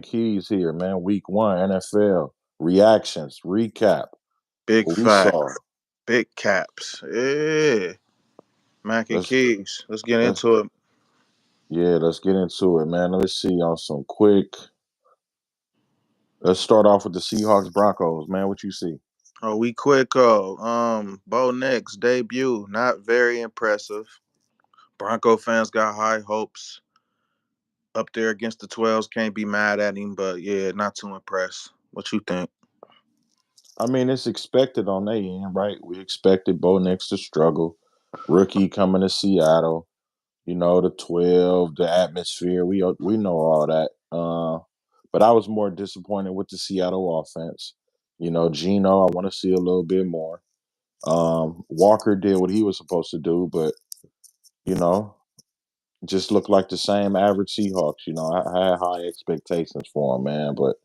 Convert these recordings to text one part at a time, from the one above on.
Keys here, man. Week 1, NFL reactions, recap. Big What we fact, saw. big caps. Yeah. Mac and Let's Keys. Let's get let's into it. let's get into it, man. Let's see on some quick. Let's start off with the Seahawks Broncos, man. What you see? Oh, we quick. Bo Nix debut, not very impressive. Bronco fans got high hopes up there against the 12s. Can't be mad at him, but yeah, not too impressed. What you think? I mean, it's expected on their end, right? We expected Bo Nix to struggle. Rookie coming to Seattle. The 12, the atmosphere. We know all that. But I was more disappointed with the Seattle offense. Geno, I want to see a little bit more. Walker did what he was supposed to do, but you know, just looked like the same average Seahawks. I had high expectations for him, man, but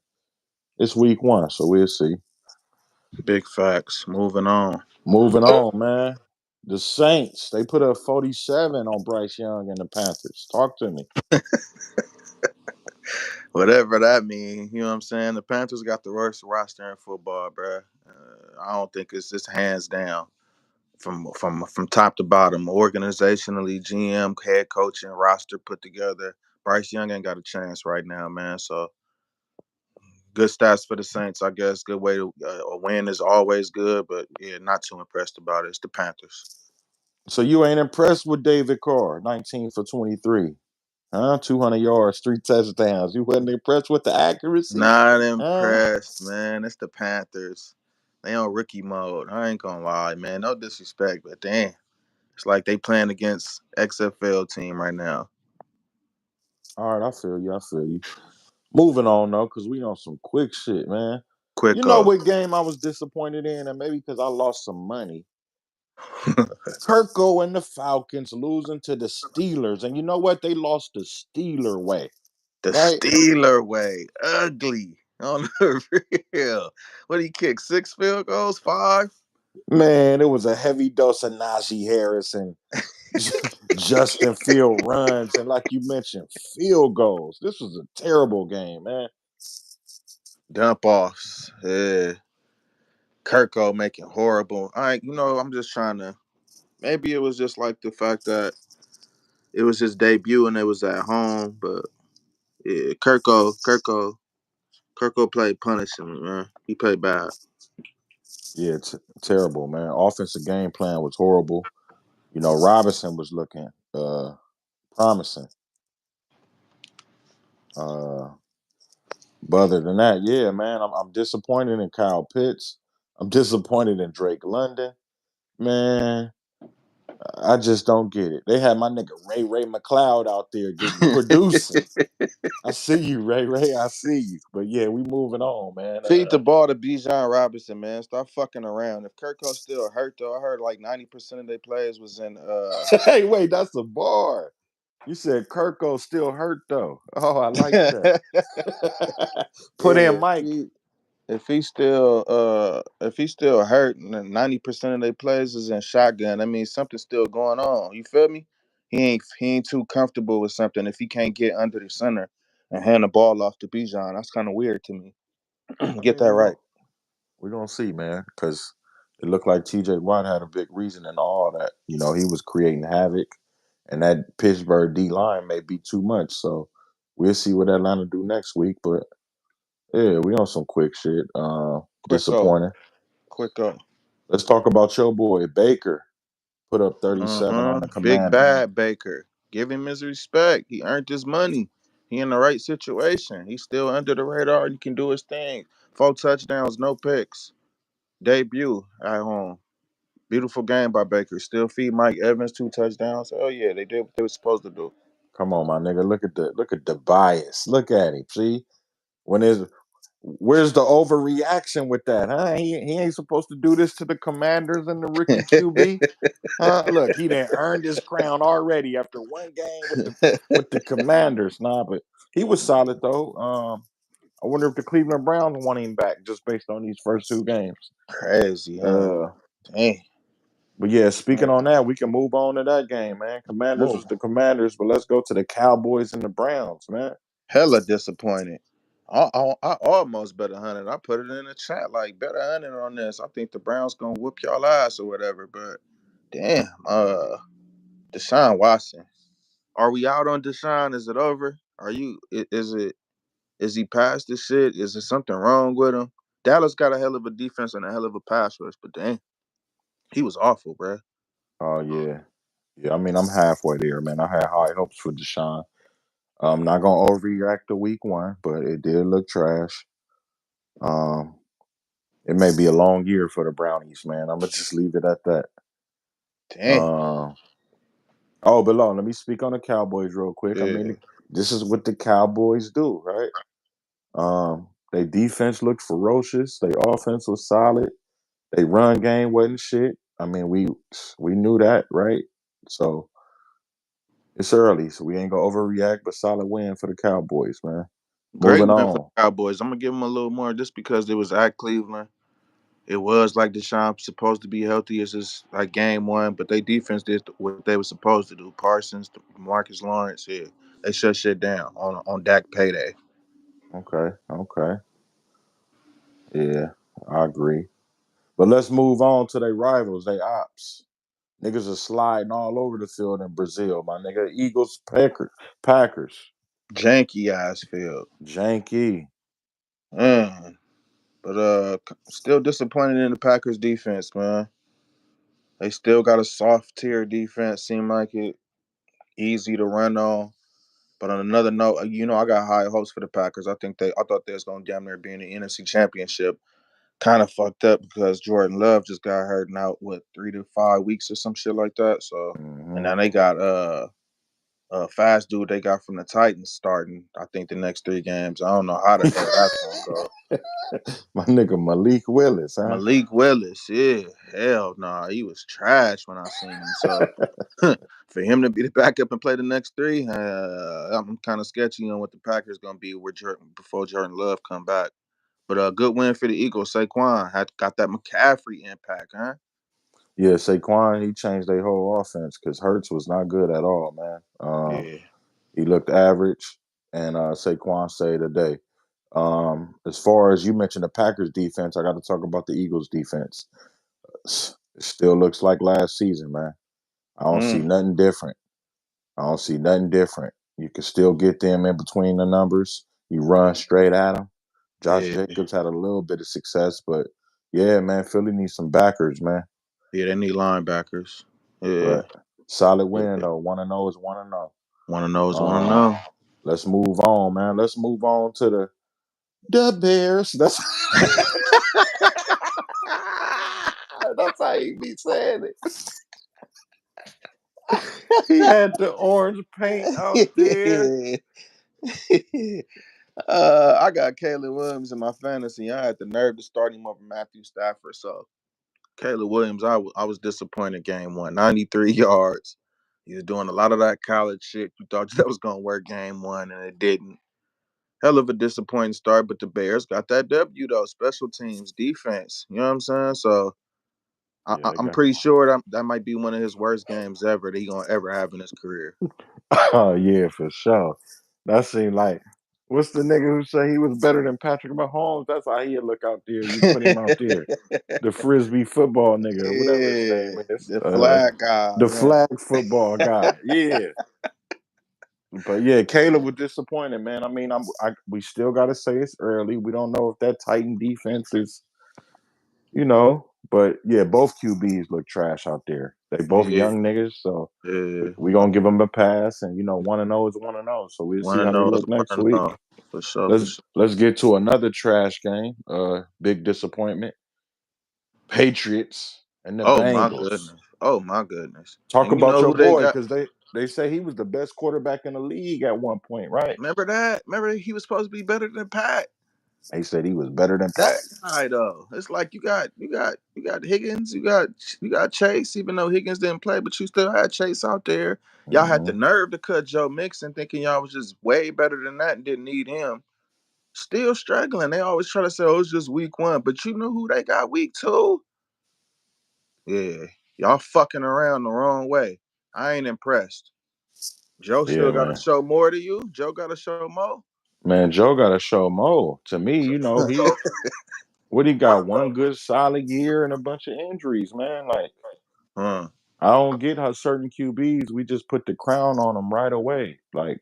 it's week 1, so we'll see. Big facts. Moving on. Moving on, man. The Saints, they put a 47 on Bryce Young and the Panthers. Talk to me. Whatever that means, you know what I'm saying? The Panthers got the worst roster in football, bruh. I don't think it's just hands down. From top to bottom, organizationally, GM, head coaching, roster put together. Bryce Young ain't got a chance right now, man. So good stats for the Saints, I guess. Good way to a win is always good, but yeah, not too impressed about it. It's the Panthers. So you ain't impressed with David Carr, 19 for 23. Huh? 200 yards, 3 touchdowns. You wasn't impressed with the accuracy? Not Huh? impressed, man. It's the Panthers. They on rookie mode. I ain't gonna lie, man. No disrespect, but damn, it's like they playing against XFL team right now. All right, I feel you. I feel you. Moving on though, because we on some quick shit, man. You Quick know up. what game I was disappointed in, and maybe because I lost some money. Kirko and the Falcons losing to the Steelers, and you know what? They lost the Steeler way, The right? Steeler way. Ugly. On the real. What he kick? 6 field goals? 5? Man, it was a heavy dose of Najee Harris and Justin Field runs, and like you mentioned, field goals. This was a terrible game, man. Dump offs. Yeah. Kirko making horrible. I'm just trying to. Maybe it was just like the fact that it was his debut and it was at home, but yeah, Kirko played punishing, man. He played bad. Yeah, it's terrible, man. Offensive game plan was horrible. Robinson was looking promising. Uh, but other than that, yeah, man, I'm disappointed in Kyle Pitts. I'm disappointed in Drake London. Man, I just don't get it. They had my nigga Ray McLeod out there getting producing. I see you, Ray. I see you. But yeah, we moving on, man. Feed the ball to Bijan Robinson, man. Stop fucking around. If Kirko's still hurt though, I heard like 90% of their players was in Hey, wait, that's a bar. You said Kirko still hurt though. Oh, I like that. yeah, Put in if Mike. he if he's still hurt and 90% of their players is in shotgun, that means something's still going on. You feel me? He ain't too comfortable with something if he can't get under the center and hand the ball off to Bijan. That's kind of weird to me. I Get mean, that right. we're gonna see, man, because it looked like TJ Watt had a big reason in all that. He was creating havoc, and that Pittsburgh D line may be too much. So we'll see what Atlanta do next week. But yeah, we on some quick shit. Quick up. Disappointing. Quick up. Let's talk about your boy Baker. Put up 37 on the Big Commanders. bad Baker. Give him his respect. He earned his money. He in the right situation. He's still under the radar. He can do his thing. 4 touchdowns, no picks. Debut at home. Beautiful game by Baker. Still feed Mike Evans 2 touchdowns. Oh yeah, they did what they were supposed to do. Come on, my nigga. Look at the bias. Look at him. See when is where's the overreaction with that? Huh? He ain't supposed to do this to the Commanders and the rookie QB. Look, he done earned his crown already after one game with the Commanders. Nah, but he was solid though. I wonder if the Cleveland Browns want him back just based on these first 2 games. Crazy, huh? Uh, Dang. but yeah, speaking on that, we can move on to that game, man. Commanders Move. was the Commanders, but let's go to the Cowboys and the Browns, man. Hella disappointed. I almost bet 100. I put it in the chat like bet 100 on this. I think the Browns gonna whoop y'all ass or whatever. But damn, Deshaun Watson. Are we out on Deshaun? Is it over? Are you? Is it? Is he past this shit? Is there something wrong with him? Dallas got a hell of a defense and a hell of a pass rush, but dang, he was awful, bruh. Oh yeah, yeah. I mean, I'm halfway there, man. I had high hopes for Deshaun. I'm not gonna overreact to week one, but it did look trash. Um, it may be a long year for the Brownies, man. I'm gonna just leave it at that. Damn. Um, oh, but let me speak on the Cowboys real quick. I Yeah. mean, this is what the Cowboys do, right? Their defense looked ferocious. Their offense was solid. They run game wasn't shit. I mean, we knew that, right? So it's early, so we ain't gonna overreact, but solid win for the Cowboys, man. Great Moving win for on. the Cowboys. I'm gonna give them a little more just because it was at Cleveland. It was like Deshaun supposed to be healthy as this like game one, but they defense did what they were supposed to do. Parsons, Marcus Lawrence, yeah, they shut shit down on Dak payday. Okay, okay. Yeah, I agree. But let's move on to their rivals, they ops. Niggas are sliding all over the field in Brazil, my nigga. Eagles, Packers. Janky ass field, Janky. man. But still disappointed in the Packers defense, man. They still got a soft tier defense. Seem like it easy to run on. But on another note, I got high hopes for the Packers. I thought they was gonna damn near be in the NFC Championship. Kind of fucked up because Jordan Love just got hurt and out 3 to 5 weeks or some shit like that. So, and Hmm. now they got a fast dude they got from the Titans starting. I think the next 3 games. I don't know how the hell that's gonna go. My nigga Malik Willis, huh? Malik Willis, yeah, hell nah, he was trash when I seen him. So for him to be the backup and play the next 3, I'm kind of sketchy on what the Packers gonna be with before Jordan Love come back. But a good win for the Eagles. Saquon had got that McCaffrey impact, huh? Yeah, Saquon, he changed their whole offense because Hurts was not good at all, man. Yeah, He looked average, and Saquon saved the day. As far as you mentioned the Packers defense, I got to talk about the Eagles defense. It still looks like last season, man. I don't see mm, nothing different. I don't see nothing different. You can still get them in between the numbers. You run straight at them. Josh yeah, Jacobs had a little bit of success, but yeah, man, Philly needs some backers, man. yeah. They need linebackers. Yeah, But solid win yeah. though. 1-0 is 1-0. Want to know is want to Um, know. let's move on, man. Let's move on to the Bears. That's that's how he be saying it. He had the orange paint out there. I got Caleb Williams in my fantasy. I had the nerve to start him over Matthew Stafford. So Caleb Williams, I was disappointed game one. 93 yards. He was doing a lot of that college shit. You thought that was gonna work game one, and it didn't. Hell of a disappointing start, but the Bears got that W though. Special teams, defense. You know what I'm saying? So Yeah, they I'm got. pretty sure that might be one of his worst games ever that he gonna ever have in his career. Oh yeah, for sure. That seemed like what's the nigga who say he was better than Patrick Mahomes? That's how he'd look out there. You put him out there. The frisbee football nigga, or whatever his name Yeah, is. the flag guy, The man. flag football guy. Yeah. But yeah, Caleb was disappointed, man. I mean, we still got to say it's early. We don't know if that Titan defense is, but yeah, both QBs look trash out there. They both Yeah, young niggas, so yeah. we gonna give them a pass. And 1-0 is 1-0. So we'll see Want to how they know is look want next to week. know for sure, for Let's sure. let's get to another trash game. Big disappointment. Patriots and the Oh my Bengals. goodness. Oh my goodness. Talk And you about know your who they boy got? because they say he was the best quarterback in the league at one point, right? Remember that? Remember he was supposed to be better than Pat. They said he was better than That Pat. guy though. It's like you got Higgins, you got Chase, even though Higgins didn't play, but you still had Chase out there. Y'all had the Hmm. nerve to cut Joe Mixon, thinking y'all was just way better than that and didn't need him. Still struggling. They always try to say, "Oh, it's just week one," but you know who they got week two? Yeah, y'all fucking around the wrong way. I ain't impressed. Joe Yeah, still got to man. show more to you. Joe got to show more. Man, Joe got to show more. To me, he what he got one good solid year and a bunch of injuries, man. Like Huh. I don't get how certain QBs we just put the crown on them right away. Like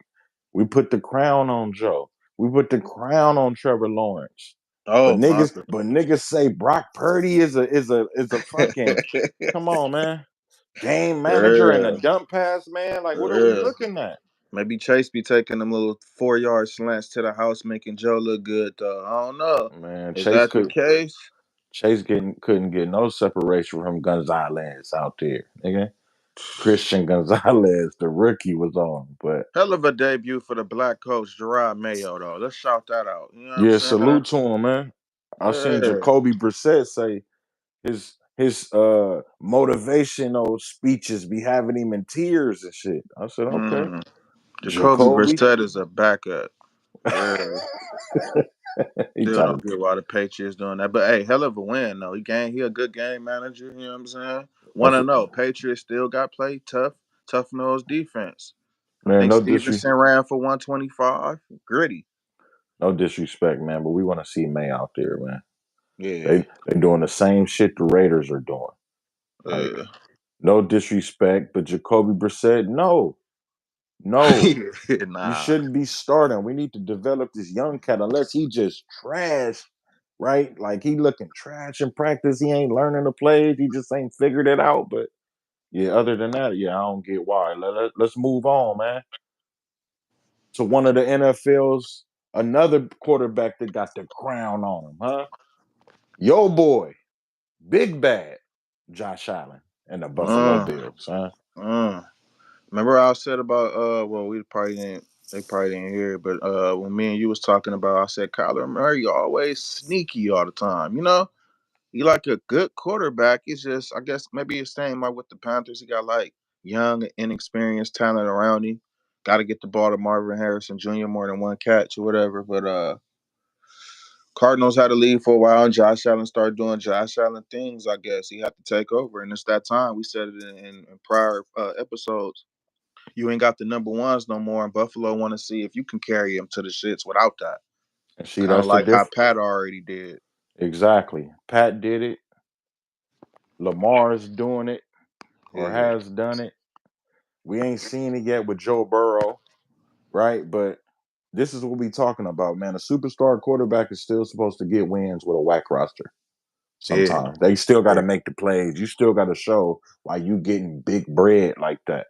we put the crown on Joe. We put the crown on Trevor Lawrence. But Oh my niggas say Brock Purdy is a fucking come on, man. Game manager and a yeah, dump pass, man. Like what are we yeah. looking at? Maybe Chase be taking them little 4 yard slants to the house, making Joe look good though. I don't know. Man, Is that the case? Chase couldn't get no separation from Gonzalez out there, nigga. Christian Gonzalez, the rookie, was on. But Hell of a debut for the black coach, Gerard Mayo, though. Let's shout that out. You know what I'm yeah, saying? salute to him, man. I seen Yeah. Jacoby Brissett say his motivational speeches be having him in tears and shit. I said, okay. Mm. Jacoby Jacoby. Brissett is a backup. Yeah. He Still trying don't get why the Patriots doing that. But hey, hell of a win though. He a good game manager, you know what I'm saying? that's Wanna know. Patriots still got play tough nose defense. I man, think Stevenson ran for 125. Gritty. no disrespect, man, but we want to see May out there, man. Yeah. They doing the same shit the Raiders are doing. Like, Uh, no disrespect, but Jacoby Brissett, no, you nah. shouldn't be starting. We need to develop this young cat unless he just trash, right? Like he looking trash in practice. He ain't learning the plays. He just ain't figured it out. But yeah, other than that, yeah, I don't get why. Let's move on, man. To one of the NFL's another quarterback that got the crown on him, huh? Yo boy, big bad, Josh Allen and the Buffalo Uh, Bills, huh? uh. Remember I said about well we probably didn't they probably didn't hear it, but when me and you was talking about I said Kyler Murray always sneaky all the time, you know? He like a good quarterback. It's just I guess maybe it's same like with the Panthers. He got like young, inexperienced talent around him. Gotta get the ball to Marvin Harrison Jr. more than one catch or whatever. But Cardinals had to leave for a while, and Josh Allen started doing Josh Allen things. I guess he had to take over, and it's that time. We said it in prior episodes. You ain't got the number ones no more, and Buffalo want to see if you can carry him to the shits without that. And see, Kind of that's the like how difference. Pat already did. Exactly. Pat did it. Lamar's doing it or Yeah, has done it. We ain't seen it yet with Joe Burrow, right? But this is what we talking about, man. A superstar quarterback is still supposed to get wins with a whack roster. yeah, Sometimes they still got yeah, to make the plays. You still got to show why you getting big bread like that.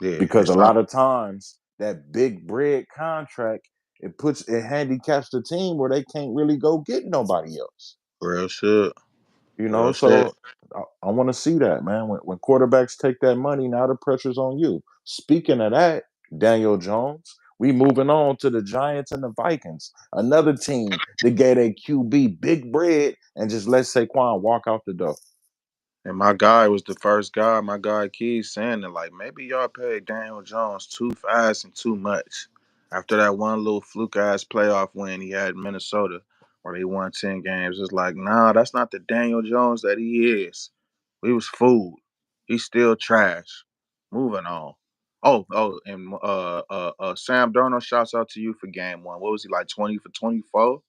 yeah. Because a It's not lot of times that big bread contract it handicaps the team where they can't really go get nobody else. real shit. Real shit. So I want to see that, man. When quarterbacks take that money, now the pressure's on you. Speaking of that, Daniel Jones, we moving on to the Giants and the Vikings. Another team that gave a QB big bread and just let Saquon walk out the door. And my guy was the first guy, my guy Keys, saying that, like, maybe y'all paid Daniel Jones too fast and too much. After that one little fluke ass playoff win he had in Minnesota, where they won 10 games, it's like, nah, that's not the Daniel Jones that he is. We was fooled. He's still trash. Moving on. And Sam Darnold, shouts out to you for game one. What was he like, 20 for 24?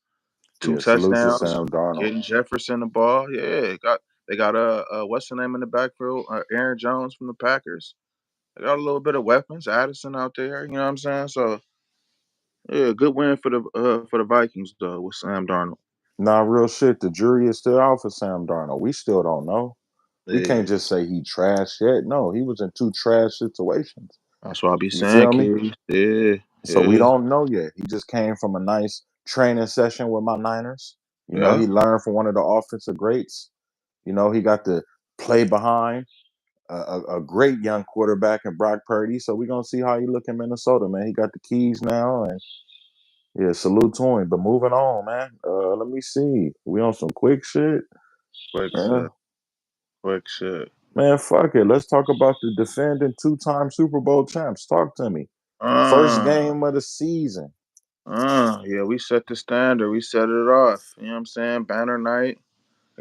Two Yeah, salute to touchdowns, Sam Darnold. getting Jefferson the ball. Yeah, they got what's the name in the backfield? Aaron Jones from the Packers. They got a little bit of weapons. Addison out there. You know what I'm saying? So yeah, good win for the Vikings though with Sam Darnold. Nah, real shit. The jury is still out for Sam Darnold. We still don't know. We can't Yeah, just say he trash yet. No, he was in two trash situations. that's what I be You saying, feel me? kids. Yeah, So we yeah, don't know yet. He just came from a nice training session with my Niners. yeah. He learned from one of the offensive greats. He got to play behind a great young quarterback in Brock Purdy. So we're gonna see how he look in Minnesota, man. He got the keys now, and yeah, salute to him. But moving on, man. Let me see. We on some quick shit. Quick Uh, shit, quick shit. man, fuck it. Let's talk about the defending two-time Super Bowl champs. Talk to me. First Uh, game of the season. yeah, we set the standard. We set it off. You know what I'm saying? Banner night.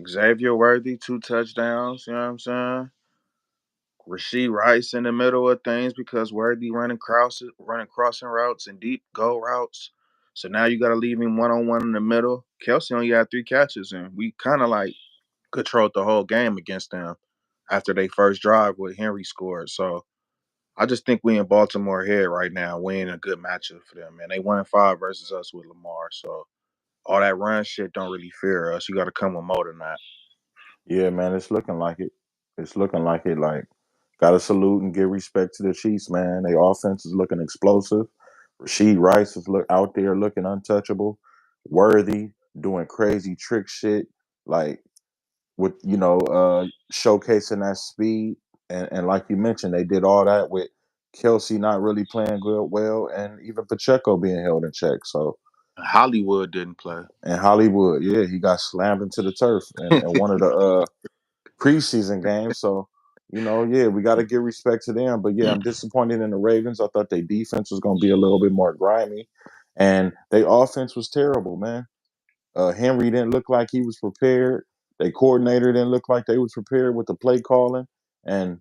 Xavier Worthy, 2 touchdowns. You know what I'm saying? Rasheed Rice in the middle of things because Worthy running crossing routes and deep go routes. So now you got to leave him 1-on-1 in the middle. Kelsey only had 3 catches, and we kind of like controlled the whole game against them after they first drive with Henry scored. So I just think we in Baltimore here right now. We in a good matchup for them, man. They 1-5 versus us with Lamar. So all that run shit don't really fear us. You got to come with more than that. Yeah, man, it's looking like it. It's looking like it. Like, gotta salute and give respect to the Chiefs, man. Their offense is looking explosive. Rasheed Rice is out there looking untouchable. Worthy doing crazy trick shit, like with showcasing that speed. And like you mentioned, they did all that with Kelsey not really playing good well, and even Pacheco being held in check. So Hollywood didn't play. and Hollywood, yeah, he got slammed into the turf and one of the preseason games. So, yeah, we got to give respect to them. But yeah, I'm disappointed in the Ravens. I thought their defense was going to be a little bit more grimy, and their offense was terrible, man. Henry didn't look like he was prepared. Their coordinator didn't look like they was prepared with the play calling. And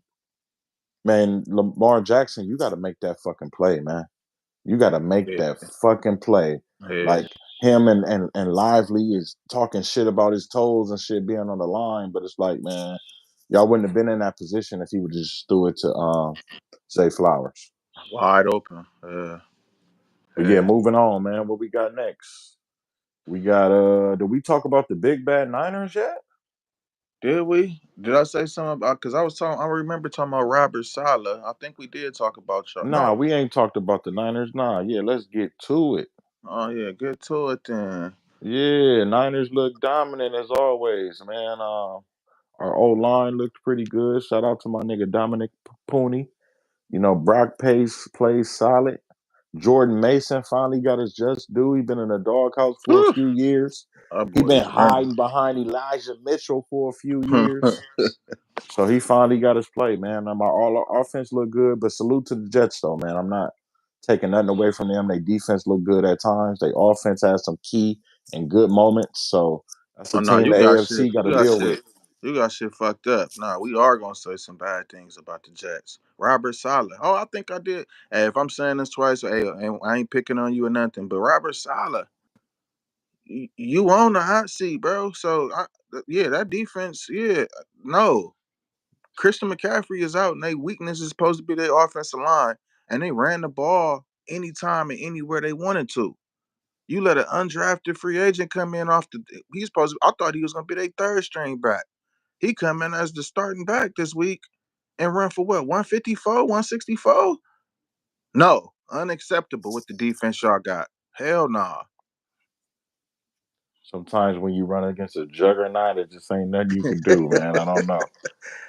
man, Lamar Jackson, you got to make that fucking play, man. You got to make Yeah, that fucking play. yeah. Like him and Lively is talking shit about his toes and shit being on the line, but it's like, man, y'all wouldn't have been in that position if he would just threw it to Zay Flowers. Wide open. Yeah, But yeah, yeah. moving on, man. What we got next? We got did we talk about the big bad Niners yet? Did we? Did I say something about? Because I was talking. I remember talking about Robert Sala. I think we did talk about y'all. Nah, No. we ain't talked about the Niners. Nah, yeah, let's get to it. Oh yeah, get to it then. Yeah, Niners look dominant as always, man. Our old line looked pretty good. Shout out to my nigga Dominic Pooney. Brock Pace plays solid. Jordan Mason finally got his just due. He been in the doghouse for a Whew, few years. that He boy been running. hiding behind Elijah Mitchell for a few years. So he finally got his play, man. All our offense look good, but salute to the Jets though, man. I'm not taking nothing away from them. Their defense look good at times. Their offense has some key and good moments. So that's Oh a no, team you the got shit. AFC got You to got deal shit. with. You got shit fucked up. Nah, we are gonna say some bad things about the Jets. Robert Sala. Oh, I think I did. Hey, if I'm saying this twice, hey, I ain't picking on you or nothing. But Robert Sala, you on the hot seat, bro. So yeah, that defense. Yeah, no. Christian McCaffrey is out, and their weakness is supposed to be their offensive line, and they ran the ball anytime and anywhere they wanted to. You let an undrafted free agent come in off the. He's supposed. I thought he was gonna be their third string back. He come in as the starting back this week and run for what 154, 164. No, unacceptable with the defense y'all got. Hell nah. Sometimes when you run against a juggernaut, it just ain't nothing you can do, man. I don't know.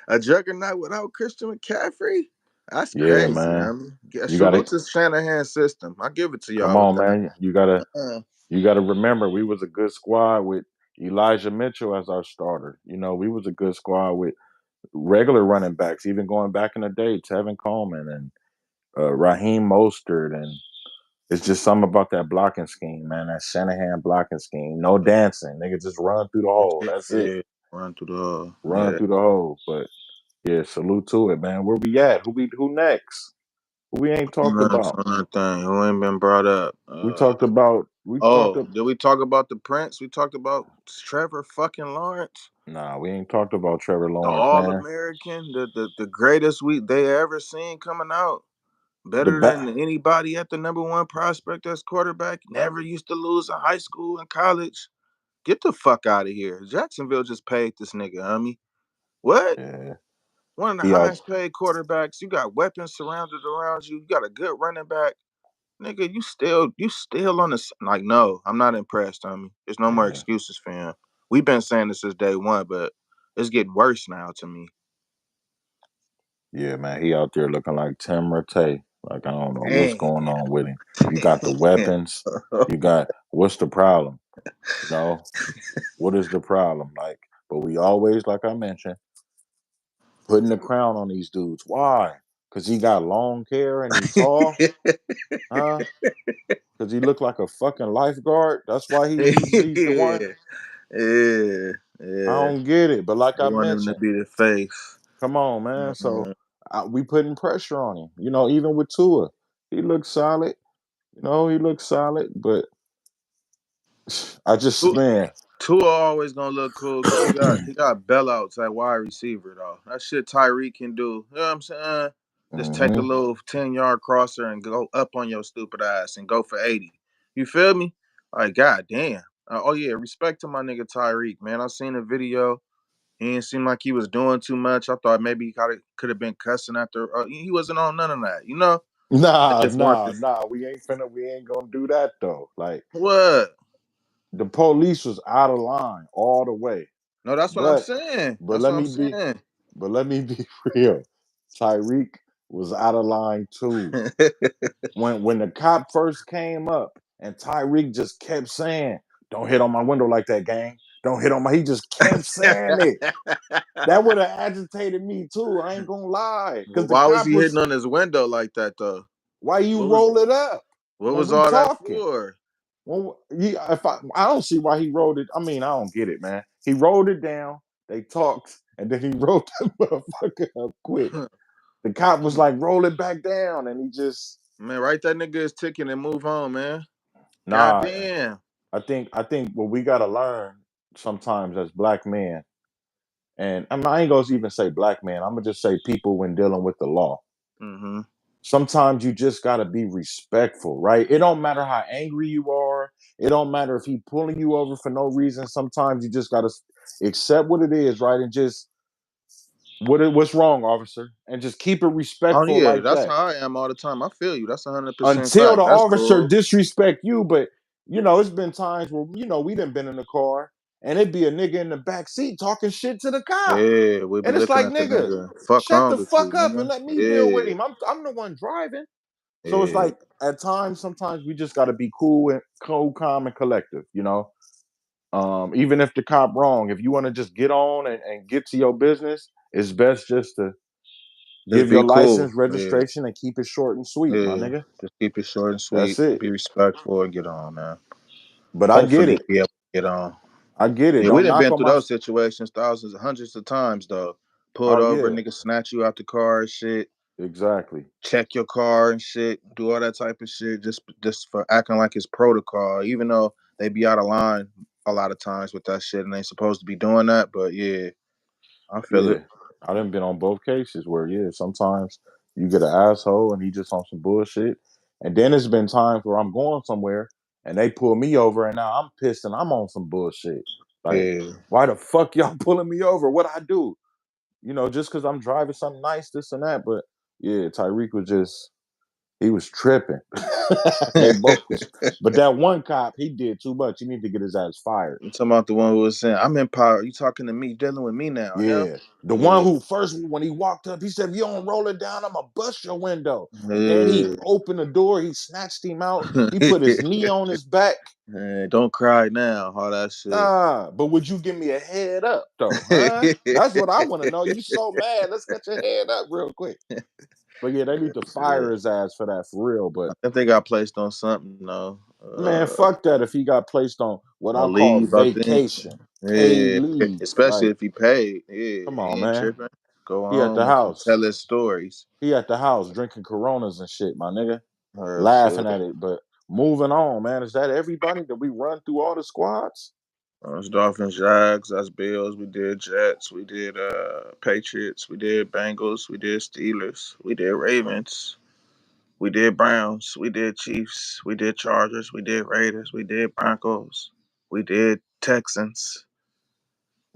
A juggernaut without Christian McCaffrey? That's Yeah, crazy. man. Yeah, You gotta salute to Shanahan system. I give it to come y'all with on, that. man. You gotta Uh, you gotta remember we was a good squad with Elijah Mitchell as our starter. We was a good squad with regular running backs, even going back in the day, Tevin Coleman and Raheem Mostert, and it's just something about that blocking scheme, man. That Shanahan blocking scheme. No dancing, nigga. Just run through the hole. That's it. yeah, run through the Run yeah. through the hole. But yeah, salute to it, man. Where we at? Who next? Who we ain't talked Next about? on that thing, who ain't been brought up? We talked about. We talked. Oh, did we talk about the Prince? We talked about Trevor fucking Lawrence, Nah, we ain't talked about Trevor the Lawrence, All man. American, the greatest they ever seen coming out. The Better back. than anybody at the number one prospect as quarterback. Never used to lose in high school and college. Get the fuck out of here. Jacksonville just paid this nigga, homie. What? Yeah, One of the he out. highest paid quarterbacks. You got weapons surrounded around you. You got a good running back. Nigga, you still on this like no, I'm not impressed, homie. There's no more Yeah, excuses for him. We've been saying this since day one, but it's getting worse now to me. yeah, man. He out there looking like Tim Rattay. Like I don't know what's Dang. going on with him. You got the weapons. You got what's the problem? You know what is the problem? Like, but we always, like I mentioned, putting the crown on these dudes. Why? Because he got long hair and he tall, huh? Because he looked like a fucking lifeguard. That's why he's the one. Yeah. Yeah. I Yeah. don't get it. But like They I want him to mentioned, be the face. come on, man. So Mhm. we putting pressure on him. Even with Tua, he looks solid. He looks solid, but. I just man. Tua always gonna look cool because he got bailouts at wide receiver though. That shit Tyreek can do. You know what I'm saying? Just take a Hmm. little 10-yard crosser and go up on your stupid ass and go for 80. You feel me? Like goddamn. Oh yeah, respect to my nigga Tyreek, man. I seen a video. He didn't seem like he was doing too much. I thought maybe he could have been cussing after. He wasn't on none of that. You know. I Nah, just want nah, this. nah. We ain't gonna do that though. Like What? the police was out of line all the way. No, that's what I'm But saying. but That's let what I'm me be saying. but let me be real. Tyreek was out of line too. When the cop first came up and Tyreek just kept saying, "Don't hit on my window like that, gang. Don't hit on my." He just kept saying it. That would have agitated me too. I ain't gonna lie, because the Why was cop he hitting was, on his window like that though? "Why you What was roll it up what when was we all that talking?" for? Well, if I don't see why he rolled it. I mean, I don't get it, man. He rolled it down. They talked, and then he rolled that motherfucker up quick. The cop was like, "Roll it back down," and he just Man, write that nigga his ticket and move on, man. God nah. damn. I think what we gotta learn sometimes as black men, and I ain't gonna even say black men. I'm gonna just say people when dealing with the law. Mm-hmm. Sometimes you just got to be respectful, right? It don't matter how angry you are. It don't matter if he pulling you over for no reason. Sometimes you just got to accept what it is, right? And just what's wrong, officer, and just keep it Oh respectful yeah, like that's that how I am all the time. I feel you. That's 100% until fact. the That's officer cool. disrespect you. But it's been times where we done been in the car and it be a nigga in the back seat talking shit to the cop, Yeah, we'll be and it's looking like, at the nigga, nigga. Fuck shut wrong the with you, fuck up and nigga. let me deal with Yeah, him. I'm the one driving. So it's yeah. like at times, sometimes we just got to be cool and cool, calm, and collective. Even if the cop wrong, if you want to just get on and get to your business, it's best just to Just give your be license, cool. Yeah, registration, and keep it short and sweet, my yeah. nigga. Just keep it short and That's sweet. it. Be respectful and get on, man. But I get Hopefully, it. be able to get on. I get it. Yeah, we Don't done knock been on through my. those situations thousands, hundreds of times though. Pulled Oh over, yeah, nigga, snatch you out the car and shit. exactly. Check your car and shit. Do all that type of shit just for acting like it's protocol, even though they be out of line a lot of times with that shit and they supposed to be doing that. But yeah, I feel it. Yeah, I done been on both cases where sometimes you get an asshole and he just on some bullshit, and then it's been times where I'm going somewhere and they pull me over and now I'm pissed and I'm on some bullshit. Like, Yeah. why the fuck y'all pulling me over? What I do? Just because I'm driving something nice, this and that. But yeah, Tyreek was just he was tripping. They both was, but that one cop he did too much. He need to get his ass fired. You talking about the one who was saying, "I'm in power." You talking to me, dealing with me now, him? Yeah. The one Yeah. who first, when he walked up, he said, "If you don't roll it down, I'm going to bust your window." And then he Yeah. opened the door, he snatched him out, he put his knee on his back. Man, don't cry now. All that shit. Nah, but would you give me a head up, though, huh? That's what I want to know. You so mad. Let's get your head up real quick. But yeah, they need to fire Shit. his ass for that for real. But I think they got placed on something though. man, fuck that if he got placed on what I On call leave, I think. vacation, paid Yeah, leave. especially Like, if he paid. Yeah, come he on, ain't man. tripping. Go He at the home and house. tell his stories. He at the house drinking Coronas and shit, my nigga. Laughing Shit. at it. But moving on, man. Is that everybody that we run through all the squads? It's Dolphins, Jags, that's Bills. We did Jets. We did Patriots. We did Bengals. We did Steelers. We did Ravens. We did Browns. We did Chiefs. We did Chargers. We did Raiders. We did Broncos. We did Texans.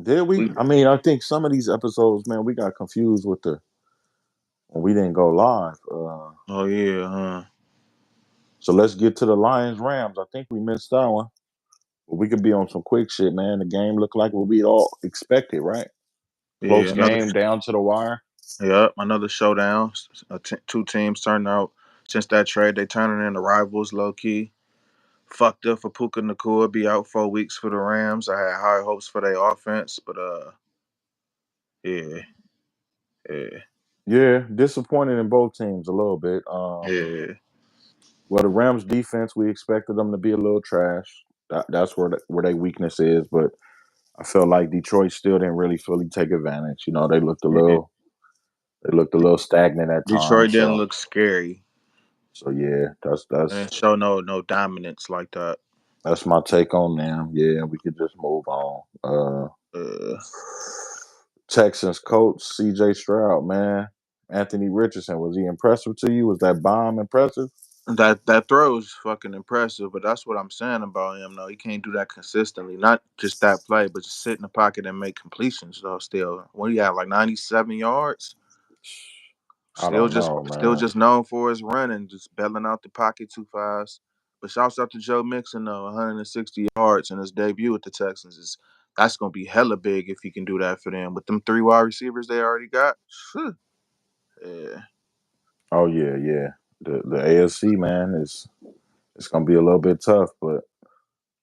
Did we? We I mean, I think some of these episodes, man, we got confused with when we didn't go live. Oh yeah, huh? So let's get to the Lions Rams. I think we missed that one. But we could be on some quick shit, man. The game looked like what we all expected, right? Yeah, Close another. game down to the wire. Yep, another showdown. Two teams turned out since that trade. They turning into rivals, low key. Fucked up for Puka Nakua. Be out 4 weeks for the Rams. I had high hopes for their offense, but yeah, yeah, Yeah, disappointed in both teams a little bit. yeah, Well, the Rams defense, we expected them to be a little trash. That's where their weakness is. But I felt like Detroit still didn't really fully take advantage. yeah. They looked a little stagnant at Detroit times. didn't So look scary. so yeah, They that's didn't show no dominance like that. That's my take on them. Yeah, we could just move on. Uh, Texans coach C.J. Stroud, man. Anthony Richardson, was he impressive to you? Was that bomb impressive? that throw is fucking impressive, but that's what I'm saying about him. Though he can't do that consistently. Not just that play, but just sit in the pocket and make completions. Though still, what do you have, like 97 yards? I Still don't just know, still man. just known for his running, just bailing out the pocket too fast. But shouts out to Joe Mixon though, 160 yards in his debut with the Texans is that's gonna be hella big if he can do that for them. With them three wide receivers they already got, yeah, Oh yeah, yeah. The AFC, man, is it's gonna be a little bit tough, but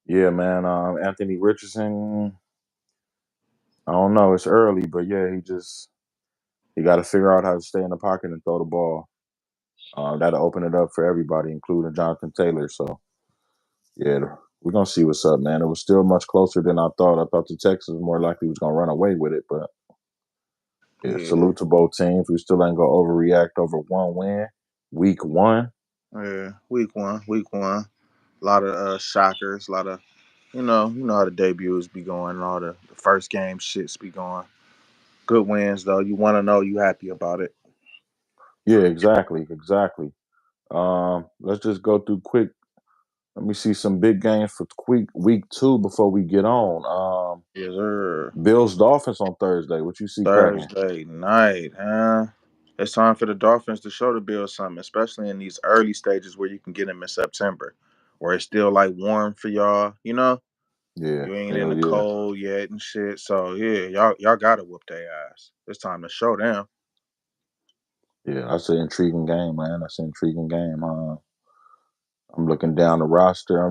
yeah, man. Anthony Richardson, I don't know. It's early, but yeah, he got to figure out how to stay in the pocket and throw the ball. That'll open it up for everybody, including Jonathan Taylor. So yeah, we're gonna see what's up, man. It was still much closer than I thought. I thought the Texans more likely was gonna run away with it, but yeah, yeah, salute to both teams. We still ain't gonna overreact over one win, week one. yeah. Week one. A lot of shockers, a lot of you know how the debuts be going, and all the first game shits be going. Good wins though. You want to know you happy about it. Yeah, exactly, exactly. Let's just go through quick. Let me see some big games for week two before we get on. Yes, sir. Bills Dolphins on Thursday. What you see cracking? Thursday night, huh? It's time for the Dolphins to show the Bills something, especially in these early stages where you can get them in September, where it's still like warm for y'all. You know, Yeah, you ain't in hell the yeah, cold yet and shit. So yeah, y'all gotta whoop their ass. It's time to show them. yeah. That's an intriguing game, man. That's an intriguing game. I'm looking down the roster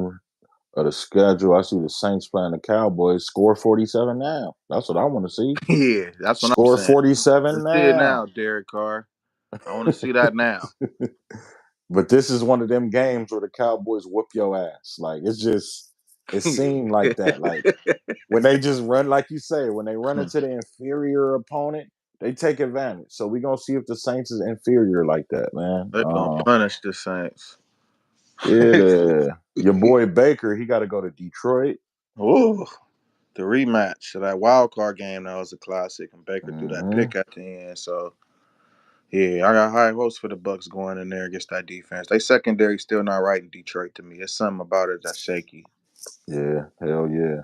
of the schedule. I see the Saints playing the Cowboys. Score 47 now. That's what I want to see. Yeah, that's what I'm Score saying. 47 Let's see it now. now, Derek Carr. I want to see that now. But this is one of them games where the Cowboys whoop your ass. Like it seemed like that. Like when they just run, like you say, when they run into the inferior opponent, they take advantage. So we're gonna see if the Saints is inferior like that, man. They're gonna punish the Saints. Your boy Baker, he got to go to Detroit. Ooh, the rematch of that wild card game that was a classic, and Baker threw that Hmm. pick at the end. So yeah, I got high hopes for the Bucks going in there against that defense. They secondary still not right in Detroit to me. There's something about it that's shaky. Yeah, hell yeah.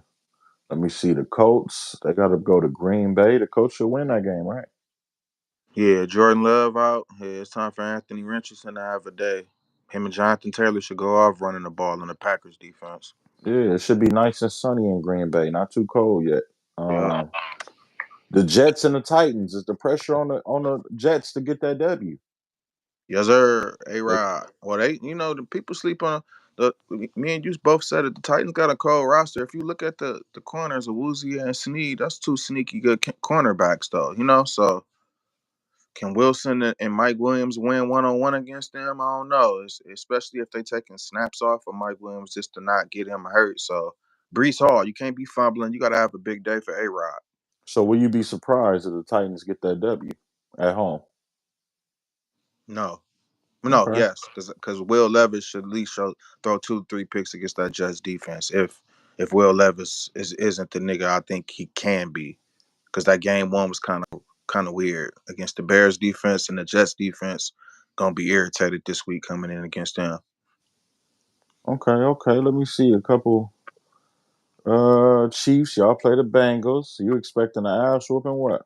Let me see the Colts. They got to go to Green Bay. The Colts should win that game, right? Yeah, Jordan Love out. Yeah, it's time for Anthony Richardson to have a day. Him and Jonathan Taylor should go off running the ball in the Packers defense. Yeah, it should be nice and sunny in Green Bay. Not too cold yet. Yeah. The Jets and the Titans. Is the pressure on the Jets to get that W? Yes, sir. A They, Rod. Well, the people sleep on the. Me and you both said it. The Titans got a cold roster. If you look at the corners of Woozy and Sneed, that's two sneaky good cornerbacks, though. So can Wilson and Mike Williams win 1-on-1 against them? I don't know. Especially if they taking snaps off of Mike Williams just to not get him hurt. So Brees Hall, you can't be fumbling. You got to have a big day for A Rod. so will you be surprised if the Titans get that W at home? No. No, Okay. yes, because Will Levis should at least throw 2 3 picks against that Jets defense. If Will Levis isn't the nigga I think he can be, because that game one was kind of weird against the Bears defense, and the Jets defense gonna be irritated this week coming in against them. Okay, okay. Let me see a couple. Chiefs, y'all play the Bengals. You expecting an ass whooping? What?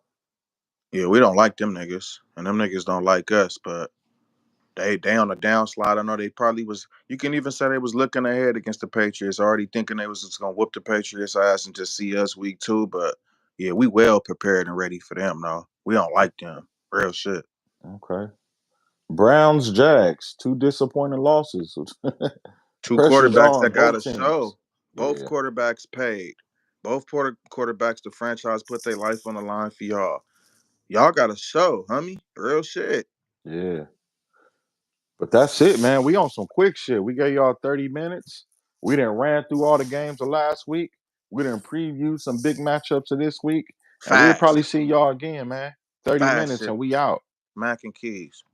Yeah, we don't like them niggas, and them niggas don't like us, but they on the downslide. I know they probably was. You can even say they was looking ahead against the Patriots, already thinking they was just gonna whoop the Patriots ass and just see us week two. But yeah, we well prepared and ready for them. No, we don't like them. Real shit. Okay. Browns, Jags, two disappointing losses. Two Pressure's quarterbacks on that got both to teams. show. Both Yeah, quarterbacks paid. Both quarterbacks, the franchise put their life on the line for y'all. Y'all got to show, homie. Real shit. yeah. But that's it, man. We on some quick shit. We gave y'all 30 minutes. We didn't ran through all the games of last week. We didn't preview some big matchups of this week. And we'll Facts. probably see y'all again, man. 30 Fast minutes shit. and we out. Mac and Keys.